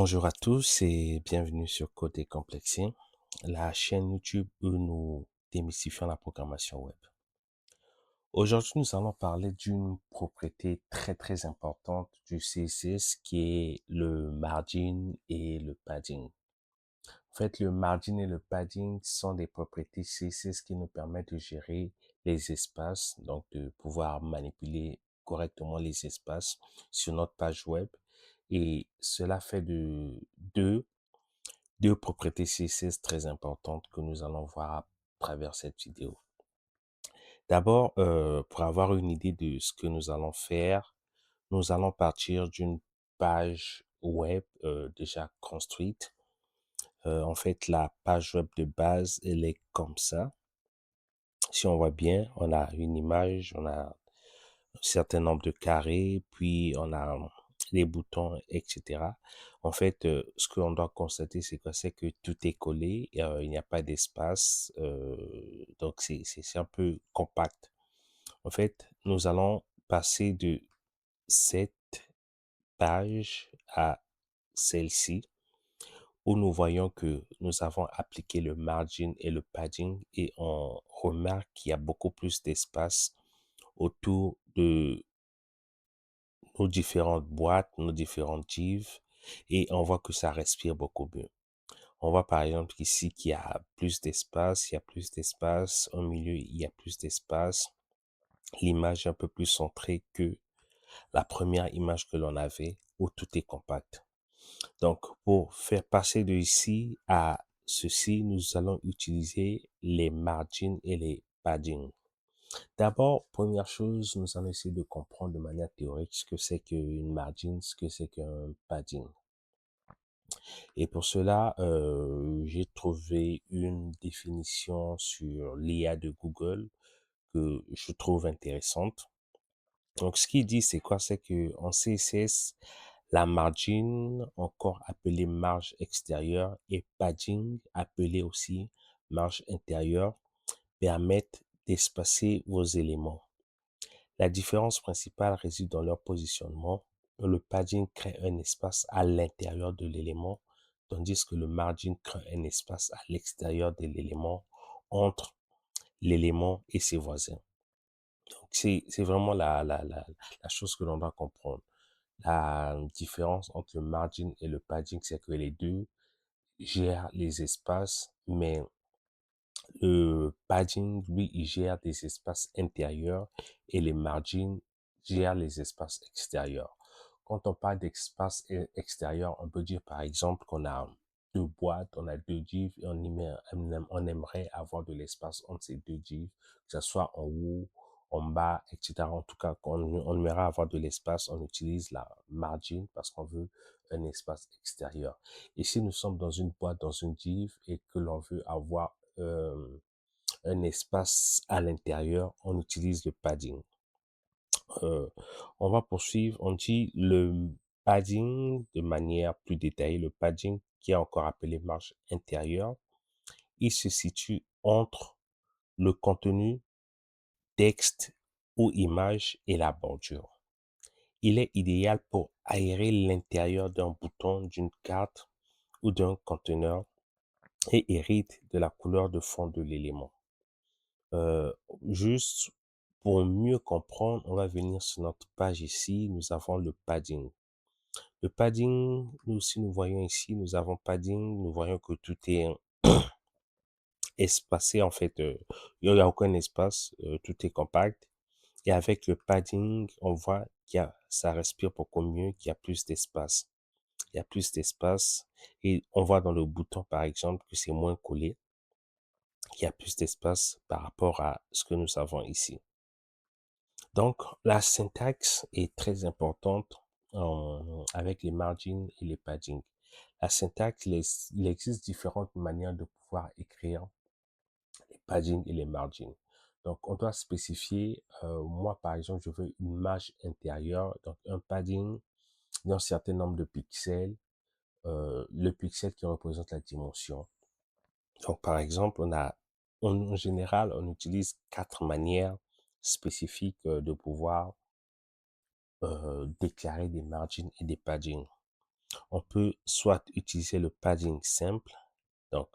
Bonjour à tous et bienvenue sur Code Décomplexé, la chaîne YouTube où nous démystifions la programmation web. Aujourd'hui, nous allons parler d'une propriété très importante du CSS qui est le margin et le padding. En fait, le margin et le padding sont des propriétés CSS qui nous permettent de gérer les espaces, donc de pouvoir manipuler correctement les espaces sur notre page web. Et cela fait de deux propriétés CSS très importantes que nous allons voir à travers cette vidéo. D'abord, pour avoir une idée de ce que nous allons faire, nous allons partir d'une page web déjà construite. En fait, la page web de base, elle est comme ça. Si on voit bien, on a une image, on a un certain nombre de carrés, puis on a les boutons, etc. En fait, ce que l'on doit constater, c'est quoi? C'est que tout est collé, il n'y a pas d'espace, donc c'est un peu compact. En fait, nous allons passer de cette page à celle-ci, où nous voyons que nous avons appliqué le margin et le padding et on remarque qu'il y a beaucoup plus d'espace autour de nos différentes boîtes, nos différentes divs et on voit que ça respire beaucoup mieux. On voit par exemple ici qu'il y a plus d'espace, il y a plus d'espace, au milieu il y a plus d'espace, l'image est un peu plus centrée que la première image que l'on avait où tout est compact. Donc, pour faire passer de ici à ceci, nous allons utiliser les margins et les padding. D'abord, première chose, nous allons essayer de comprendre de manière théorique ce que c'est qu'une margin, ce que c'est qu'un padding. Et pour cela, j'ai trouvé une définition sur l'IA de Google que je trouve intéressante. Donc, ce qu'il dit, c'est quoi? C'est que en CSS, la margin, encore appelée marge extérieure, et padding, appelé aussi marge intérieure, permettent d'espacer vos éléments. La différence principale réside dans leur positionnement. Le padding crée un espace à l'intérieur de l'élément, tandis que le margin crée un espace à l'extérieur de l'élément, entre l'élément et ses voisins. Donc, c'est vraiment la chose que l'on doit comprendre. La différence entre le margin et le padding, c'est que les deux gèrent les espaces, mais le padding, lui, il gère des espaces intérieurs et les margins gèrent les espaces extérieurs. Quand on parle d'espace extérieur, on peut dire par exemple qu'on a deux boîtes, on a deux divs et on aimerait avoir de l'espace entre ces deux divs, que ce soit en haut, en bas, etc. En tout cas, quand on aimerait avoir de l'espace, on utilise la margin parce qu'on veut un espace extérieur. Et si nous sommes dans une boîte, dans une div et que l'on veut avoir un espace à l'intérieur, on utilise le padding. Euh, on va poursuivre, on dit le padding de manière plus détaillée, le padding qui est encore appelé marge intérieure, il se situe entre le contenu, texte ou image et la bordure. Il est idéal pour aérer l'intérieur d'un bouton, d'une carte ou d'un conteneur et hérite de la couleur de fond de l'élément. Euh, Juste pour mieux comprendre, on va venir sur notre page ici. Nous avons le padding. Le padding, nous, si nous voyons ici, nous avons padding. Nous voyons que tout est espacé. En fait, il n'y a aucun espace. Tout est compact. Et avec le padding, on voit ça respire beaucoup mieux, qu'il y a plus d'espace. Il y a plus d'espace. Et on voit dans le bouton, par exemple, que c'est moins collé. Il y a plus d'espace par rapport à ce que nous avons ici. Donc, la syntaxe est très importante avec les margins et les padding. La syntaxe, il existe différentes manières de pouvoir écrire les padding et les margins. Donc, on doit spécifier, moi par exemple, je veux une marge intérieure, donc un padding d'un certain nombre de pixels, le pixel qui représente la dimension. Donc, par exemple, en général, on utilise 4 manières spécifiques de pouvoir déclarer des margins et des padding. On peut soit utiliser le padding simple. Donc,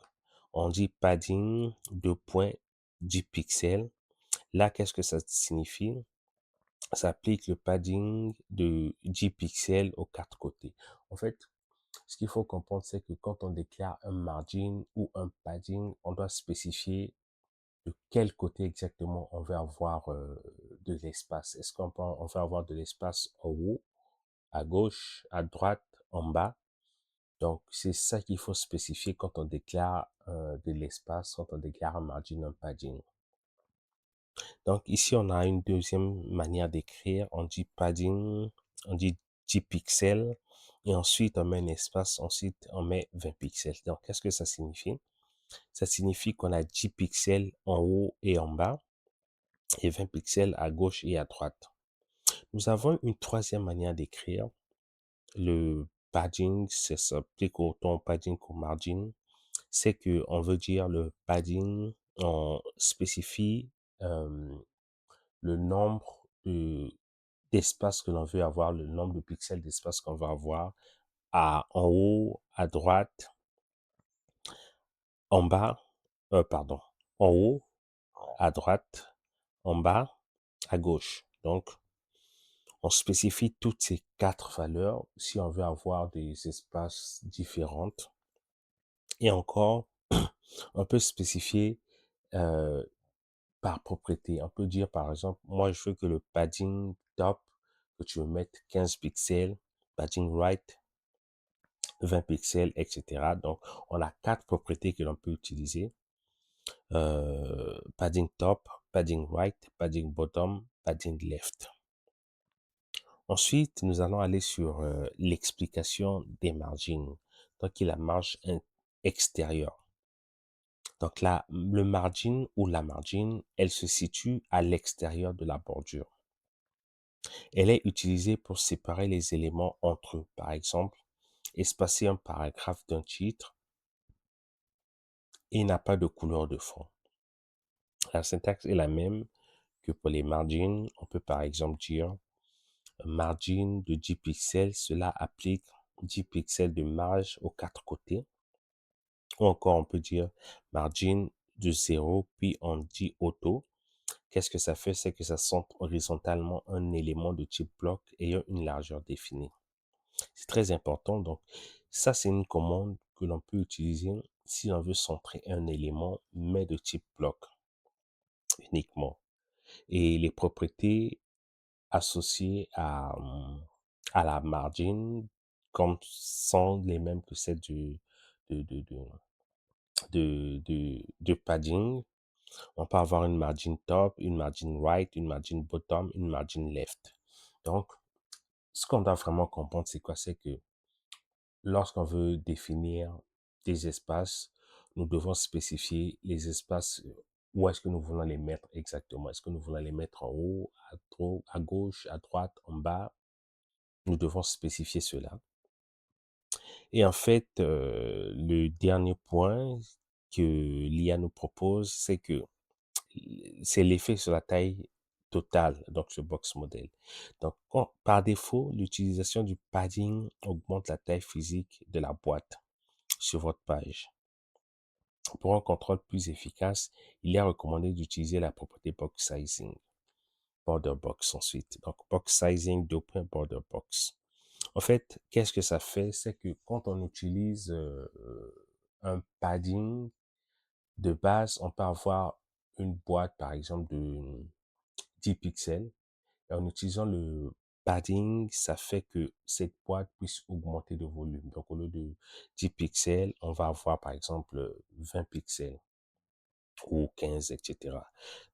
on dit padding 2 points 10 pixels. Là, qu'est-ce que ça signifie? Ça applique le padding de 10 pixels aux quatre côtés. En fait, ce qu'il faut comprendre, c'est que quand on déclare un margin ou un padding, on doit spécifier de quel côté exactement on veut avoir de l'espace. Est-ce on veut avoir de l'espace en haut, à gauche, à droite, en bas? Donc, c'est ça qu'il faut spécifier quand on déclare de l'espace, quand on déclare un margin, un padding. Donc, ici, on a une deuxième manière d'écrire. On dit padding, on dit 10 pixels, et ensuite, on met un espace, ensuite, on met 20 pixels. Donc, qu'est-ce que ça signifie? Ça signifie qu'on a 10 pixels en haut et en bas, et 20 pixels à gauche et à droite. Nous avons une troisième manière d'écrire. Le padding, ça s'applique autant au padding qu'au margin. C'est que on veut dire le padding, on spécifie le nombre d'espace que l'on veut avoir, le nombre de pixels d'espace qu'on va avoir en haut, à droite, en bas, pardon, en haut, à droite, en bas, à gauche. Donc, on spécifie toutes ces quatre valeurs si on veut avoir des espaces différents. Et encore, on peut spécifier euh, par propriété. On peut dire, par exemple, moi, je veux que le padding top, que tu veux mettre 15 pixels, padding right, 20 pixels, etc. Donc, on a quatre propriétés que l'on peut utiliser. Padding top, padding right, padding bottom, padding left. Ensuite, nous allons aller sur l'explication des margins. Donc, il y a la marge extérieure. Donc là, le margin ou la margin, elle se situe à l'extérieur de la bordure. Elle est utilisée pour séparer les éléments entre eux. Par exemple, espacer un paragraphe d'un titre et n'a pas de couleur de fond. La syntaxe est la même que pour les margins. On peut par exemple dire margin de 10 pixels, cela applique 10 pixels de marge aux quatre côtés. Ou encore, on peut dire margin de 0, puis on dit auto. Qu'est-ce que ça fait? C'est que ça centre horizontalement un élément de type bloc ayant une largeur définie. C'est très important. Donc, ça, c'est une commande que l'on peut utiliser si l'on veut centrer un élément, mais de type bloc uniquement. Et les propriétés associées à la margin, comme sont les mêmes que celles de, de, de, de padding. On peut avoir une margin top, une margin right, une margin bottom, une margin left. Donc, ce qu'on doit vraiment comprendre, c'est quoi? C'est que lorsqu'on veut définir des espaces, nous devons spécifier les espaces où est-ce que nous voulons les mettre exactement. Est-ce que nous voulons les mettre en haut, à gauche, à droite, en bas? Nous devons spécifier cela. Et en fait, le dernier point que l'IA nous propose, c'est que c'est l'effet sur la taille totale, donc ce box model. Donc, par défaut, l'utilisation du padding augmente la taille physique de la boîte sur votre page. Pour un contrôle plus efficace, il est recommandé d'utiliser la propriété box sizing, border box ensuite. Donc, box sizing 2 border box. En fait, qu'est-ce que ça fait? C'est que quand on utilise un padding de base, on peut avoir une boîte, par exemple, de 10 pixels. Et en utilisant le padding, ça fait que cette boîte puisse augmenter de volume. Donc, au lieu de 10 pixels, on va avoir, par exemple, 20 pixels ou 15, etc.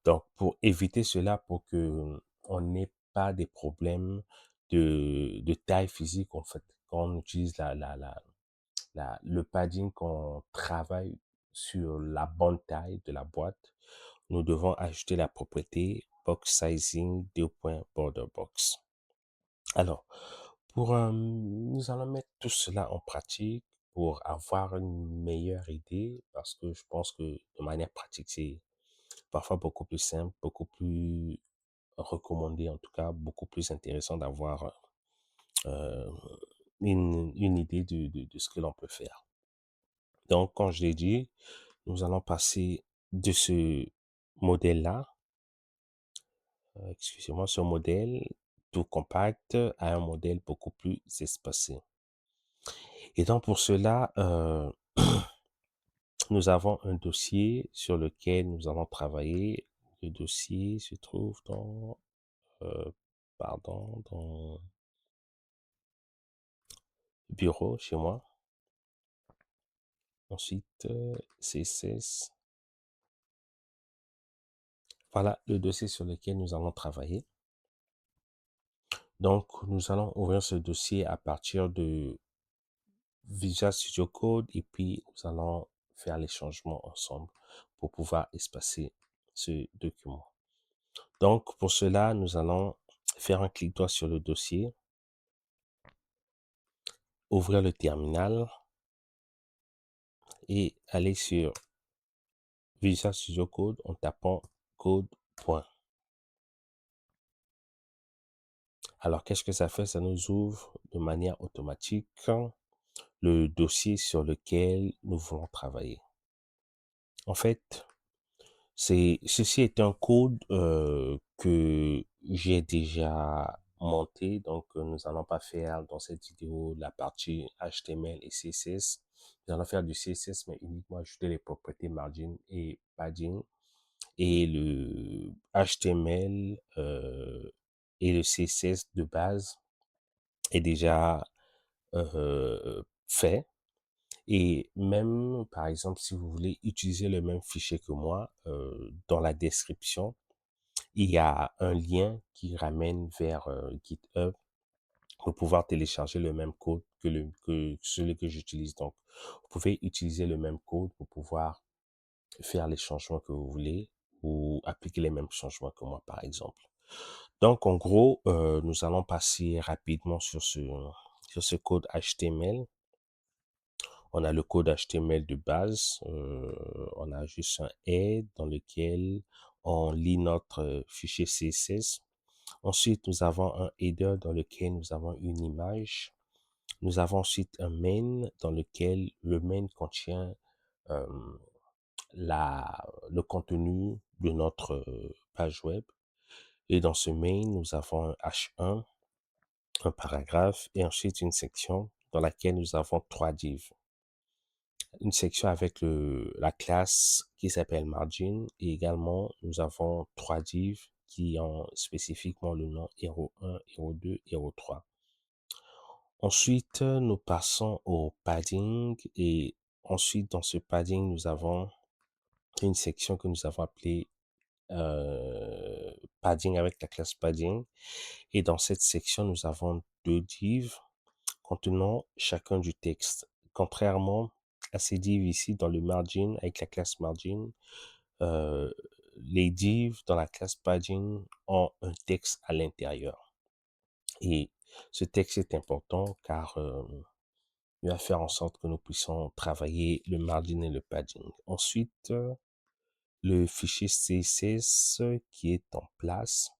Donc, pour éviter cela, pour que on n'ait pas des problèmes de taille physique, en fait, quand on utilise le padding, qu'on travaille sur la bonne taille de la boîte, nous devons ajouter la propriété box sizing 2 border box. Alors, nous allons mettre tout cela en pratique pour avoir une meilleure idée parce que je pense que de manière pratique, c'est parfois beaucoup plus simple, beaucoup plus recommandé, en tout cas, beaucoup plus intéressant d'avoir une idée de ce que l'on peut faire. Donc, comme je l'ai dit, nous allons passer de ce modèle-là, excusez-moi, ce modèle tout compact à un modèle beaucoup plus espacé. Et donc, pour cela, nous avons un dossier sur lequel nous allons travailler. Le dossier se trouve dans, dans bureau chez moi. Ensuite, CSS. Voilà le dossier sur lequel nous allons travailler. Donc, nous allons ouvrir ce dossier à partir de Visual Studio Code et puis nous allons faire les changements ensemble pour pouvoir espacer ce document. Donc, pour cela, nous allons faire un clic droit sur le dossier, ouvrir le terminal et aller sur Visual Studio Code en tapant code. Alors, qu'est-ce que ça fait? Ça nous ouvre de manière automatique le dossier sur lequel nous voulons travailler. En fait, ceci est un code que j'ai déjà monté, donc nous allons pas faire dans cette vidéo la partie HTML et CSS. Nous allons faire du CSS, mais uniquement ajouter les propriétés margin et padding. Et le HTML et le CSS de base est déjà fait. Et même, par exemple, si vous voulez utiliser le même fichier que moi, dans la description, il y a un lien qui ramène vers GitHub pour pouvoir télécharger le même code que celui que j'utilise. Donc, vous pouvez utiliser le même code pour pouvoir faire les changements que vous voulez ou appliquer les mêmes changements que moi, par exemple. Donc, en gros, nous allons passer rapidement sur ce code HTML. On a le code HTML de base. On a juste un head dans lequel on lit notre fichier CSS. Ensuite, nous avons un header dans lequel nous avons une image. Nous avons ensuite un main dans lequel le main contient euh, le contenu de notre page web. Et dans ce main, nous avons un H1, un paragraphe et ensuite une section dans laquelle nous avons 3 divs. Une section avec la classe qui s'appelle margin et également nous avons 3 divs qui ont spécifiquement le nom hero 1, hero 2, hero 3. Ensuite, nous passons au padding et ensuite dans ce padding, nous avons une section que nous avons appelée padding avec la classe padding. Et dans cette section, nous avons 2 divs contenant chacun du texte. Contrairement à ces divs ici dans le margin avec la classe margin, les divs dans la classe padding ont un texte à l'intérieur. Et ce texte est important car il va faire en sorte que nous puissions travailler le margin et le padding. Ensuite, le fichier CSS qui est en place.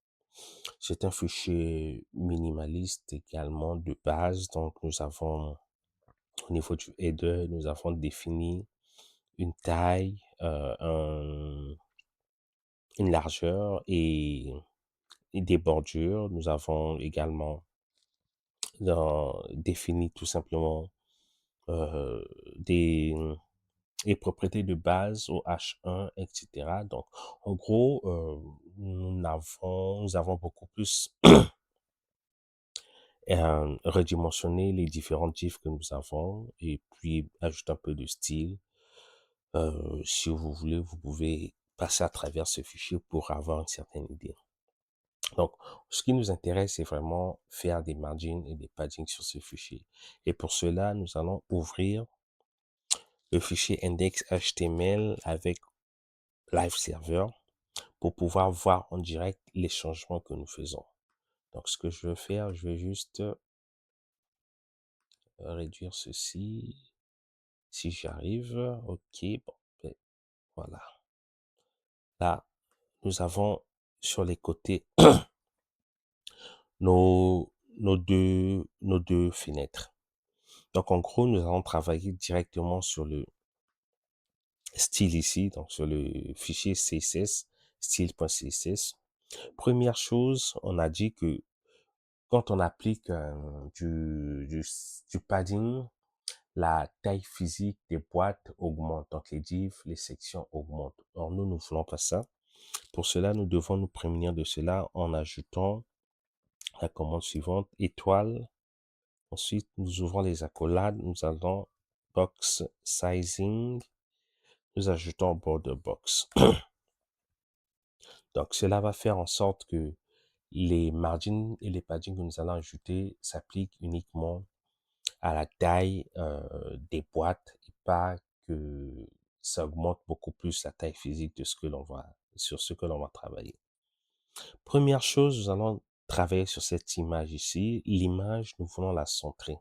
C'est un fichier minimaliste également de base. Donc, nous avons, au niveau du header, nous avons défini une taille, une largeur et des bordures. Nous avons également défini tout simplement des les propriétés de base au H1, etc. Donc, en gros, nous avons beaucoup plus redimensionné les différents divs que nous avons et puis ajouter un peu de style. Si vous voulez, vous pouvez passer à travers ce fichier pour avoir une certaine idée. Donc, ce qui nous intéresse, c'est vraiment faire des margins et des paddings sur ce fichier. Et pour cela, nous allons ouvrir le fichier index.html avec Live Server pour pouvoir voir en direct les changements que nous faisons. Donc, ce que je veux faire, je vais juste réduire ceci. Si j'arrive, ok, bon, ben, voilà. Là, nous avons sur les côtés nos deux fenêtres. Donc, en gros, nous allons travailler directement sur le style ici, donc sur le fichier CSS, style.css. Première chose, on a dit que quand on applique du padding, la taille physique des boîtes augmente. Donc, les divs, les sections augmentent. Or, nous ne voulons pas ça. Pour cela, nous devons nous prémunir de cela en ajoutant la commande suivante, étoile. Ensuite, nous ouvrons les accolades. Nous allons box sizing. Nous ajoutons border box. Donc, cela va faire en sorte que les margins et les paddings que nous allons ajouter s'appliquent uniquement à la taille des boîtes et pas que ça augmente beaucoup plus la taille physique de ce que l'on va, sur ce que l'on va travailler. Première chose, nous allons travailler sur cette image ici. L'image, nous voulons la centrer.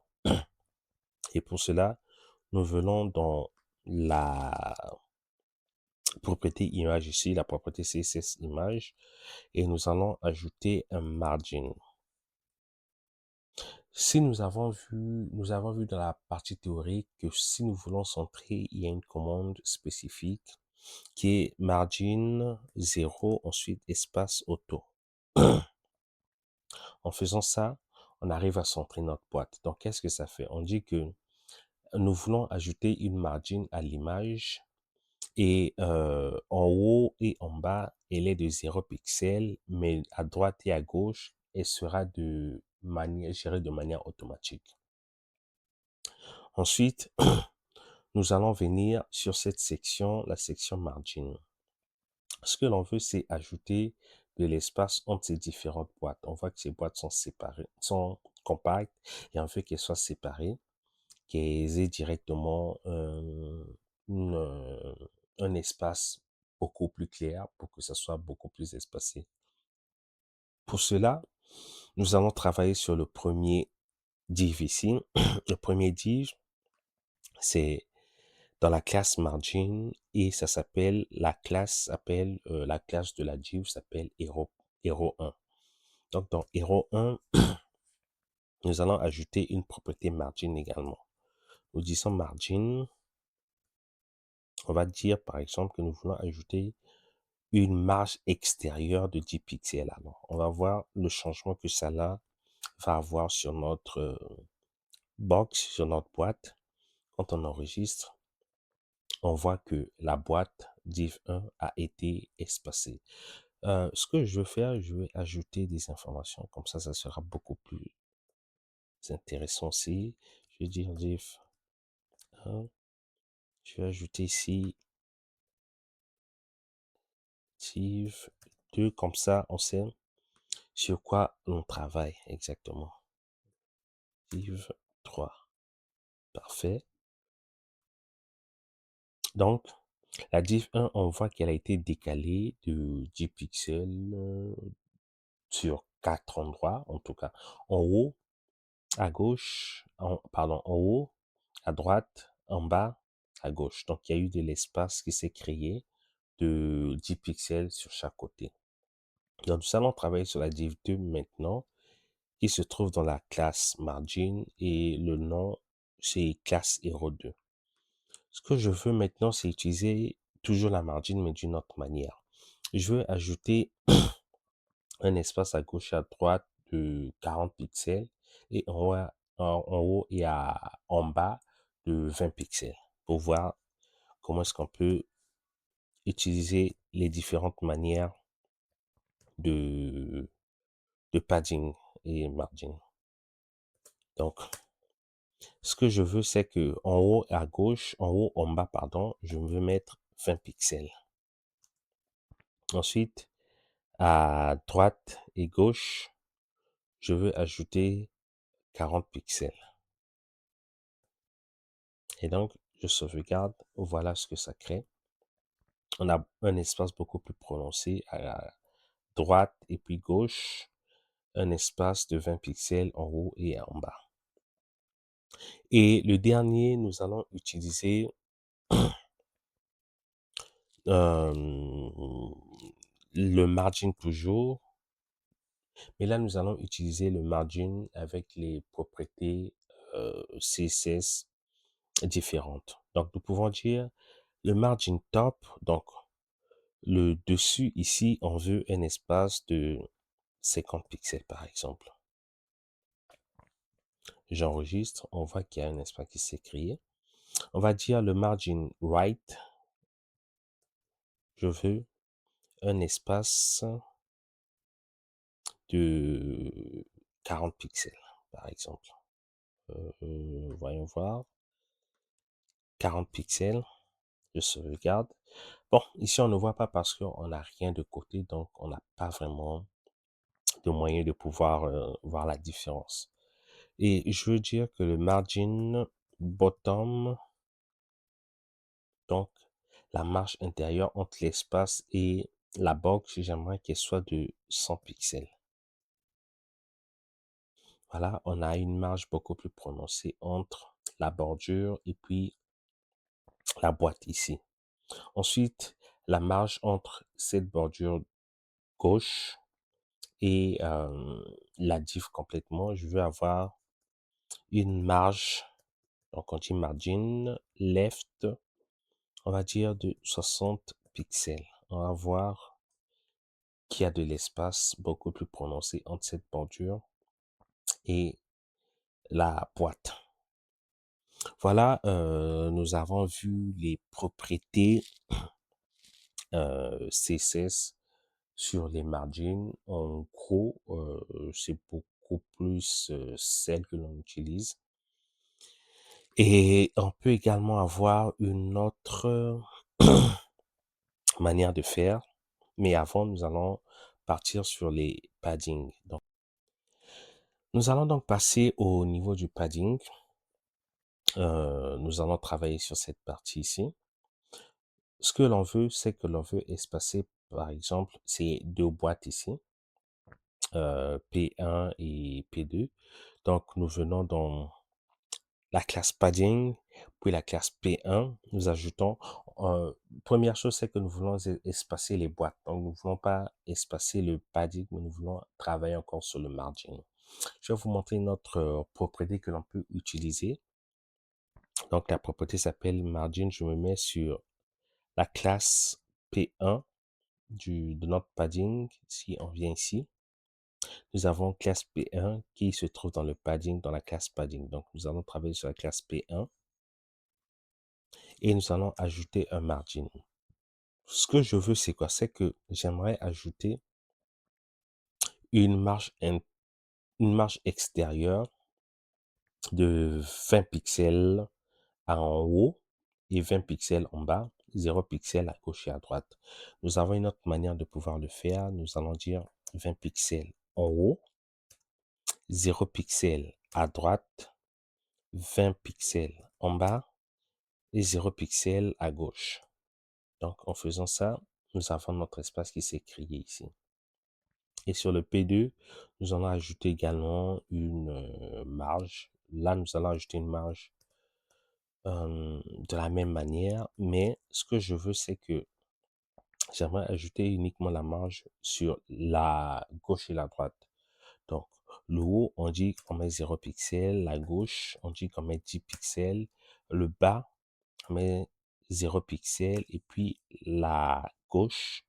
Et pour cela, nous venons dans la propriété image ici, la propriété CSS image, et nous allons ajouter un margin. Si nous avons vu dans la partie théorique que si nous voulons centrer, il y a une commande spécifique qui est margin 0, ensuite espace auto. En faisant ça, on arrive à centrer notre boîte. Donc, qu'est-ce que ça fait? On dit que nous voulons ajouter une margin à l'image et en haut et en bas, elle est de 0 pixels, mais à droite et à gauche, elle sera gérée de manière automatique. Ensuite, nous allons venir sur cette section, la section margin. Ce que l'on veut, c'est ajouter de l'espace entre ces différentes boîtes. On voit que ces boîtes sont séparées, sont compactes, et on veut qu'elles soient séparées, qu'elles aient directement un espace beaucoup plus clair pour que ça soit beaucoup plus espacé. Pour cela, nous allons travailler sur le premier div ici. Le premier div, c'est dans la classe margin et ça s'appelle, la classe de la div s'appelle hero1. Donc dans hero1, nous allons ajouter une propriété margin également. Nous disons margin, on va dire par exemple que nous voulons ajouter une marge extérieure de 10 pixels. Alors, on va voir le changement que ça va avoir sur notre box, sur notre boîte. Quand on enregistre, on voit que la boîte div1 a été espacée. Ce que je veux faire, je vais ajouter des informations. Comme ça sera beaucoup plus intéressant aussi. Je vais dire div1. Je vais ajouter ici div2. Comme ça, on sait sur quoi on travaille exactement. Div3. Parfait. Donc, la div1, on voit qu'elle a été décalée de 10 pixels sur 4 endroits, en tout cas. En haut, à gauche, en haut, à droite, en bas, à gauche. Donc, il y a eu de l'espace qui s'est créé de 10 pixels sur chaque côté. Donc, nous allons travailler sur la div2 maintenant, qui se trouve dans la classe margin et le nom, c'est classe hero2. Ce que je veux maintenant, c'est utiliser toujours la margin, mais d'une autre manière. Je veux ajouter un espace à gauche et à droite de 40 pixels et en haut et en bas de 20 pixels pour voir comment est-ce qu'on peut utiliser les différentes manières de, de padding et margin. Donc, ce que je veux, c'est que en haut à gauche, en bas, pardon, je veux mettre 20 pixels. Ensuite, à droite et gauche, je veux ajouter 40 pixels. Et donc, je sauvegarde. Voilà ce que ça crée. On a un espace beaucoup plus prononcé à droite et puis gauche. Un espace de 20 pixels en haut et en bas. Et le dernier, nous allons utiliser le margin toujours. Mais là, nous allons utiliser le margin avec les propriétés CSS différentes. Donc, nous pouvons dire le margin top, donc le dessus ici, on veut un espace de 50 pixels par exemple. J'enregistre, on voit qu'il y a un espace qui s'est créé. On va dire le margin right, je veux un espace de 40 pixels par exemple. Voyons voir, 40 pixels, je sauvegarde. Bon, ici on ne voit pas parce qu'on n'a rien de côté, donc on n'a pas vraiment de moyen de pouvoir voir la différence. Et je veux dire que le margin bottom, donc la marge intérieure entre l'espace et la box, j'aimerais qu'elle soit de 100 pixels. Voilà, on a une marge beaucoup plus prononcée entre la bordure et puis la boîte ici. Ensuite, la marge entre cette bordure gauche et la div complètement, je veux avoir une marge, donc on dit margin left, on va dire de 60 pixels. On va voir qu'il y a de l'espace beaucoup plus prononcé entre cette bordure et la boîte. Voilà, nous avons vu les propriétés CSS sur les margins. En gros, c'est beaucoup plus celle que l'on utilise. Et on peut également avoir une autre manière de faire. Mais avant, nous allons partir sur les paddings. Donc, nous allons donc passer au niveau du padding. Nous allons travailler sur cette partie ici. Ce que l'on veut, c'est que l'on veut espacer, par exemple, ces deux boîtes ici, P1 et P2. Donc, nous venons dans la classe padding, puis la classe P1, nous ajoutons, première chose, c'est que nous voulons espacer les boîtes. Donc, nous ne voulons pas espacer le padding, mais nous voulons travailler encore sur le margin. Je vais vous montrer une autre propriété que l'on peut utiliser. Donc, la propriété s'appelle margin. Je me mets sur la classe P1 de notre padding. Si on vient ici, nous avons classe P1 qui se trouve dans le padding, dans la classe padding. Donc, nous allons travailler sur la classe P1 et nous allons ajouter un margin. Ce que je veux, c'est quoi? C'est que j'aimerais ajouter une marge, une marge extérieure de 20 pixels en haut et 20 pixels en bas, 0 pixels à gauche et à droite. Nous avons une autre manière de pouvoir le faire. Nous allons dire 20 pixels en haut, 0 pixels à droite, 20 pixels en bas et 0 pixels à gauche. Donc, en faisant ça, nous avons notre espace qui s'est créé ici. Et sur le P2, nous allons ajouter également une marge. Là, nous allons ajouter une marge de la même manière, mais ce que je veux, c'est que j'aimerais ajouter uniquement la marge sur la gauche et la droite. Donc, le haut, on dit qu'on met 0 pixels, la gauche, on dit qu'on met 10 pixels, le bas, on met 0 pixels, et puis la gauche,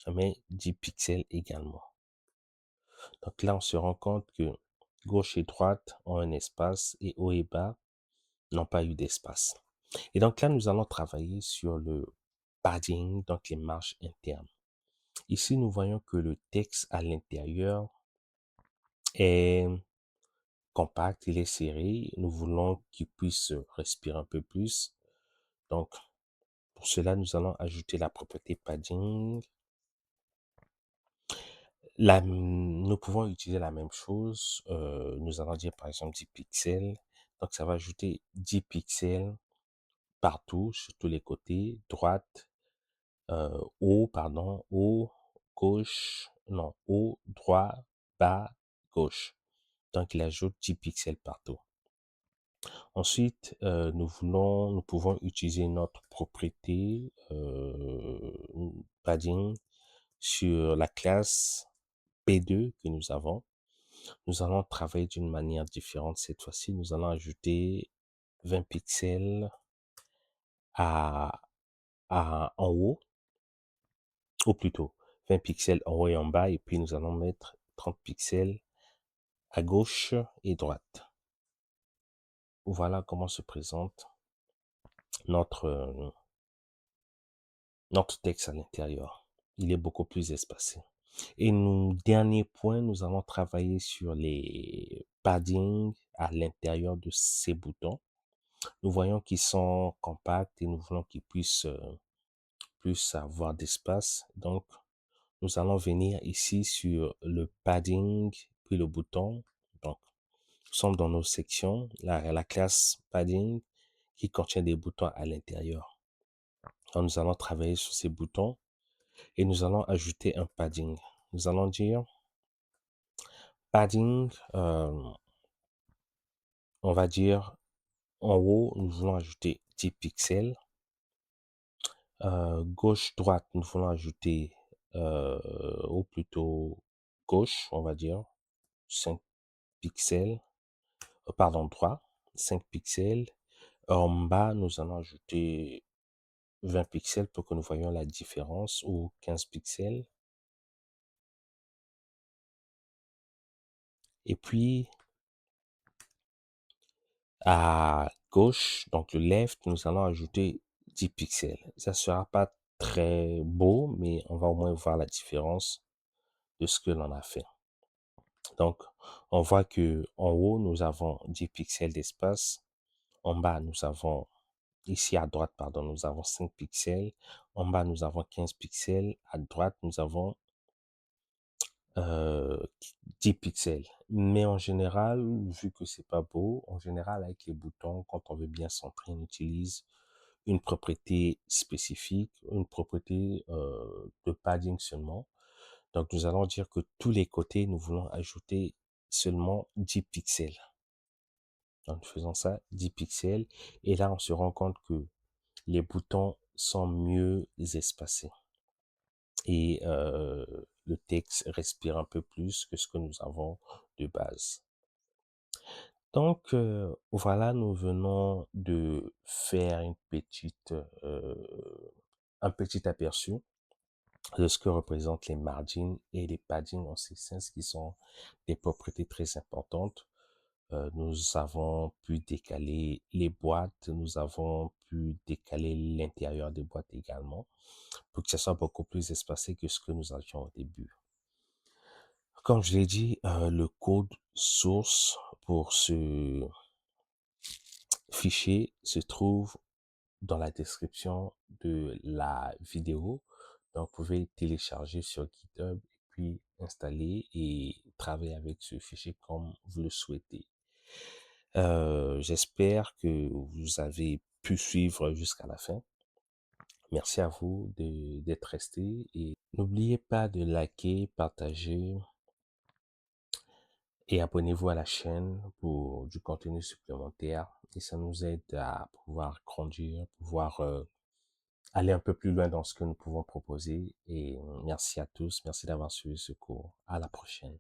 on met 10 pixels également. Donc là, on se rend compte que gauche et droite ont un espace et haut et bas n'ont pas eu d'espace. Et donc là, nous allons travailler sur le padding, donc les marges internes. Ici, nous voyons que le texte à l'intérieur est compact, il est serré. Nous voulons qu'il puisse respirer un peu plus. Donc, pour cela, nous allons ajouter la propriété padding. Nous pouvons utiliser la même chose. Nous allons dire par exemple 10 pixels. Donc, ça va ajouter 10 pixels partout, sur tous les côtés, droite, haut, pardon, haut, gauche, non, haut, droit, bas, gauche. Donc, il ajoute 10 pixels partout. Ensuite, nous pouvons utiliser notre propriété padding sur la classe P2 que nous avons. Nous allons travailler d'une manière différente. Cette fois-ci, nous allons ajouter 20 pixels à, en haut, ou plutôt 20 pixels en haut et en bas, et puis nous allons mettre 30 pixels à gauche et droite. Voilà comment se présente notre, notre texte à l'intérieur. Il est beaucoup plus espacé. Et nous, dernier point, nous allons travailler sur les paddings à l'intérieur de ces boutons. Nous voyons qu'ils sont compacts et nous voulons qu'ils puissent plus avoir d'espace. Donc, nous allons venir ici sur le padding, puis le bouton. Donc, nous sommes dans nos sections, la classe padding qui contient des boutons à l'intérieur. Donc, nous allons travailler sur ces boutons et nous allons ajouter un padding. Nous allons dire padding, on va dire en haut, nous voulons ajouter 10 pixels. Gauche-droite, nous voulons ajouter, ou plutôt gauche, on va dire, 5 pixels. Pardon, droit, 5 pixels. En bas, nous allons ajouter 20 pixels pour que nous voyions la différence, ou 15 pixels. Et puis, à gauche, donc le left, nous allons ajouter 10 pixels. Ça ne sera pas très beau, mais on va au moins voir la différence de ce que l'on a fait. Donc, on voit que en haut, nous avons 10 pixels d'espace. En bas, nous avons, ici à droite, pardon, nous avons 5 pixels. En bas, nous avons 15 pixels. À droite, nous avons euh, 10 pixels. Mais en général, vu que c'est pas beau, en général, avec les boutons, quand on veut bien centrer, on utilise une propriété spécifique, une propriété de padding seulement. Donc, nous allons dire que tous les côtés, nous voulons ajouter seulement 10 pixels. En faisant ça, 10 pixels. Et là, on se rend compte que les boutons sont mieux espacés. Et le texte respire un peu plus que ce que nous avons de base. Donc, voilà, nous venons de faire un petit aperçu de ce que représentent les margins et les paddings en CSS qui sont des propriétés très importantes. Nous avons pu décaler les boîtes, nous avons pu décaler l'intérieur des boîtes également pour que ce soit beaucoup plus espacé que ce que nous avions au début. Comme je l'ai dit, le code source pour ce fichier se trouve dans la description de la vidéo. Donc, vous pouvez télécharger sur GitHub et puis installer et travailler avec ce fichier comme vous le souhaitez. J'espère que vous avez pu suivre jusqu'à la fin. Merci à vous d'être resté et n'oubliez pas de liker, partager et abonnez-vous à la chaîne pour du contenu supplémentaire et ça nous aide à pouvoir grandir, pouvoir aller un peu plus loin dans ce que nous pouvons proposer et merci à tous, merci d'avoir suivi ce cours. À la prochaine.